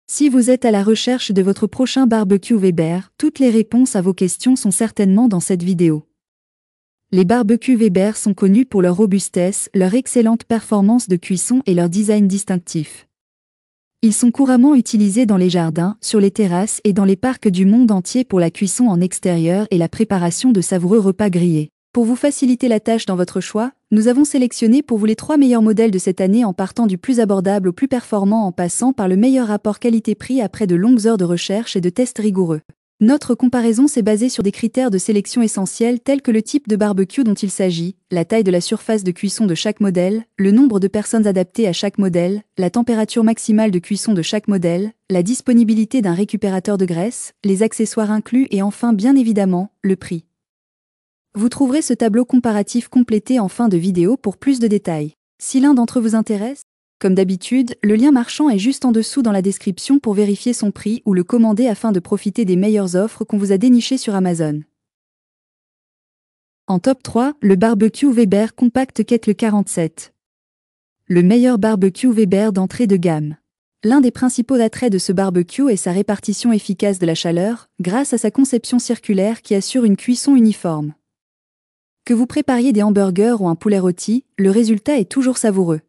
Si vous êtes à la recherche de votre prochain barbecue Weber, toutes les réponses à vos questions sont certainement dans cette vidéo. Les barbecues Weber sont connus pour leur robustesse, leur excellente performance de cuisson et leur design distinctif. Ils sont couramment utilisés dans les jardins, sur les terrasses et dans les parcs du monde entier pour la cuisson en extérieur et la préparation de savoureux repas grillés. Pour vous faciliter la tâche dans votre choix, nous avons sélectionné pour vous les 3 meilleurs modèles de cette année en partant du plus abordable au plus performant en passant par le meilleur rapport qualité-prix après de longues heures de recherche et de tests rigoureux. Notre comparaison s'est basée sur des critères de sélection essentiels tels que le type de barbecue dont il s'agit, la taille de la surface de cuisson de chaque modèle, le nombre de personnes adaptées à chaque modèle, la température maximale de cuisson de chaque modèle, la disponibilité d'un récupérateur de graisse, les accessoires inclus et enfin bien évidemment, le prix. Vous trouverez ce tableau comparatif complété en fin de vidéo pour plus de détails. Si l'un d'entre eux vous intéresse, comme d'habitude, le lien marchand est juste en dessous dans la description pour vérifier son prix ou le commander afin de profiter des meilleures offres qu'on vous a dénichées sur Amazon. En top 3, le barbecue Weber Compact Kettle 47. Le meilleur barbecue Weber d'entrée de gamme. L'un des principaux attraits de ce barbecue est sa répartition efficace de la chaleur, grâce à sa conception circulaire qui assure une cuisson uniforme. Que vous prépariez des hamburgers ou un poulet rôti, le résultat est toujours savoureux.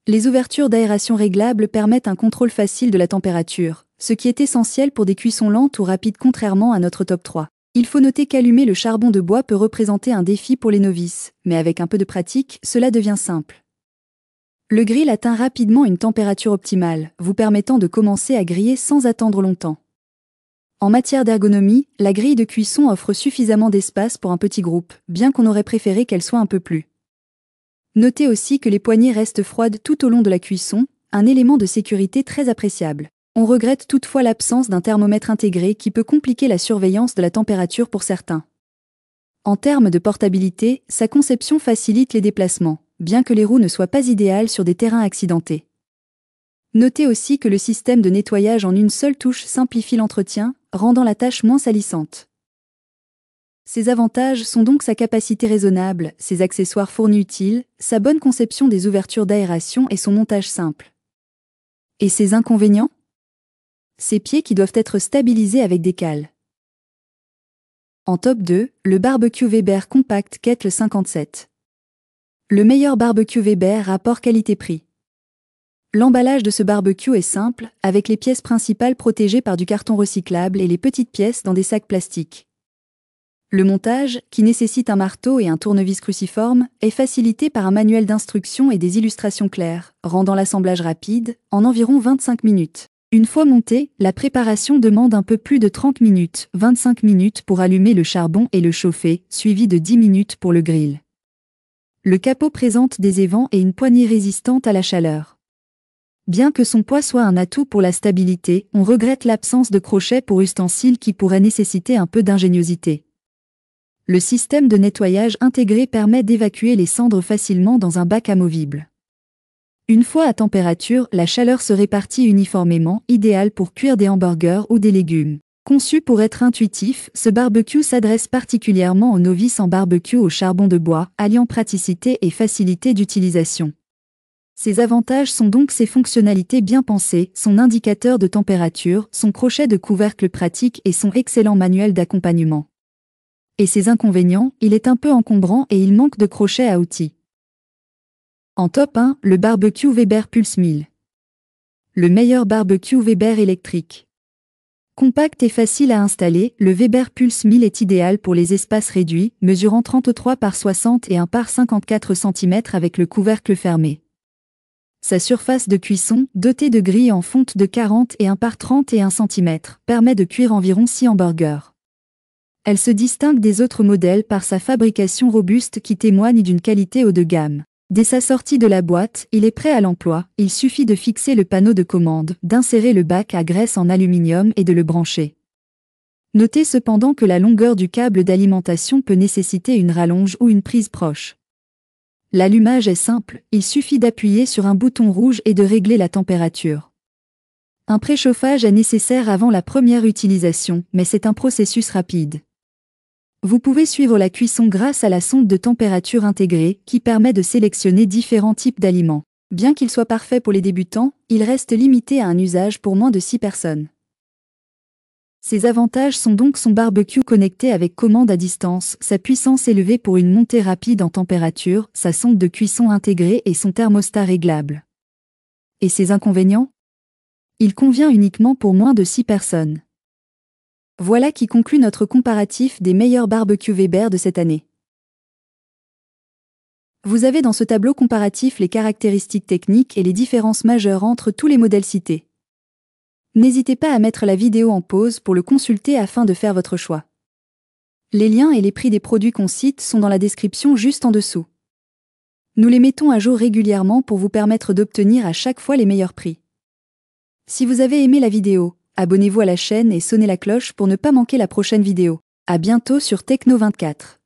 Les ouvertures d'aération réglables permettent un contrôle facile de la température, ce qui est essentiel pour des cuissons lentes ou rapides contrairement à notre top 3. Il faut noter qu'allumer le charbon de bois peut représenter un défi pour les novices, mais avec un peu de pratique, cela devient simple. Le grill atteint rapidement une température optimale, vous permettant de commencer à griller sans attendre longtemps. En matière d'ergonomie, la grille de cuisson offre suffisamment d'espace pour un petit groupe, bien qu'on aurait préféré qu'elle soit un peu plus. Notez aussi que les poignées restent froides tout au long de la cuisson, un élément de sécurité très appréciable. On regrette toutefois l'absence d'un thermomètre intégré qui peut compliquer la surveillance de la température pour certains. En termes de portabilité, sa conception facilite les déplacements, bien que les roues ne soient pas idéales sur des terrains accidentés. Notez aussi que le système de nettoyage en une seule touche simplifie l'entretien, rendant la tâche moins salissante. Ses avantages sont donc sa capacité raisonnable, ses accessoires fournis utiles, sa bonne conception des ouvertures d'aération et son montage simple. Et ses inconvénients ? Ses pieds qui doivent être stabilisés avec des cales. En top 2, le barbecue Weber Compact Kettle 57. Le meilleur barbecue Weber rapport qualité-prix. L'emballage de ce barbecue est simple, avec les pièces principales protégées par du carton recyclable et les petites pièces dans des sacs plastiques. Le montage, qui nécessite un marteau et un tournevis cruciforme, est facilité par un manuel d'instructions et des illustrations claires, rendant l'assemblage rapide, en environ 25 minutes. Une fois monté, la préparation demande un peu plus de 30 minutes, 25 minutes pour allumer le charbon et le chauffer, suivi de 10 minutes pour le grill. Le capot présente des évents et une poignée résistante à la chaleur. Bien que son poids soit un atout pour la stabilité, on regrette l'absence de crochet pour ustensiles qui pourrait nécessiter un peu d'ingéniosité. Le système de nettoyage intégré permet d'évacuer les cendres facilement dans un bac amovible. Une fois à température, la chaleur se répartit uniformément, idéal pour cuire des hamburgers ou des légumes. Conçu pour être intuitif, ce barbecue s'adresse particulièrement aux novices en barbecue au charbon de bois, alliant praticité et facilité d'utilisation. Ses avantages sont donc ses fonctionnalités bien pensées, son indicateur de température, son crochet de couvercle pratique et son excellent manuel d'accompagnement. Et ses inconvénients, il est un peu encombrant et il manque de crochet à outils. En top 1, le barbecue Weber Pulse 1000. Le meilleur barbecue Weber électrique. Compact et facile à installer, le Weber Pulse 1000 est idéal pour les espaces réduits, mesurant 33 par 60 et 1 par 54 cm avec le couvercle fermé. Sa surface de cuisson, dotée de grilles en fonte de 40 et 1 par 31 cm, permet de cuire environ 6 hamburgers. Elle se distingue des autres modèles par sa fabrication robuste qui témoigne d'une qualité haut de gamme. Dès sa sortie de la boîte, il est prêt à l'emploi, il suffit de fixer le panneau de commande, d'insérer le bac à graisse en aluminium et de le brancher. Notez cependant que la longueur du câble d'alimentation peut nécessiter une rallonge ou une prise proche. L'allumage est simple, il suffit d'appuyer sur un bouton rouge et de régler la température. Un préchauffage est nécessaire avant la première utilisation, mais c'est un processus rapide. Vous pouvez suivre la cuisson grâce à la sonde de température intégrée qui permet de sélectionner différents types d'aliments. Bien qu'il soit parfait pour les débutants, il reste limité à un usage pour moins de 6 personnes. Ses avantages sont donc son barbecue connecté avec commande à distance, sa puissance élevée pour une montée rapide en température, sa sonde de cuisson intégrée et son thermostat réglable. Et ses inconvénients? Il convient uniquement pour moins de 6 personnes. Voilà qui conclut notre comparatif des meilleurs barbecues Weber de cette année. Vous avez dans ce tableau comparatif les caractéristiques techniques et les différences majeures entre tous les modèles cités. N'hésitez pas à mettre la vidéo en pause pour le consulter afin de faire votre choix. Les liens et les prix des produits qu'on cite sont dans la description juste en dessous. Nous les mettons à jour régulièrement pour vous permettre d'obtenir à chaque fois les meilleurs prix. Si vous avez aimé la vidéo, abonnez-vous à la chaîne et sonnez la cloche pour ne pas manquer la prochaine vidéo. À bientôt sur Techno24.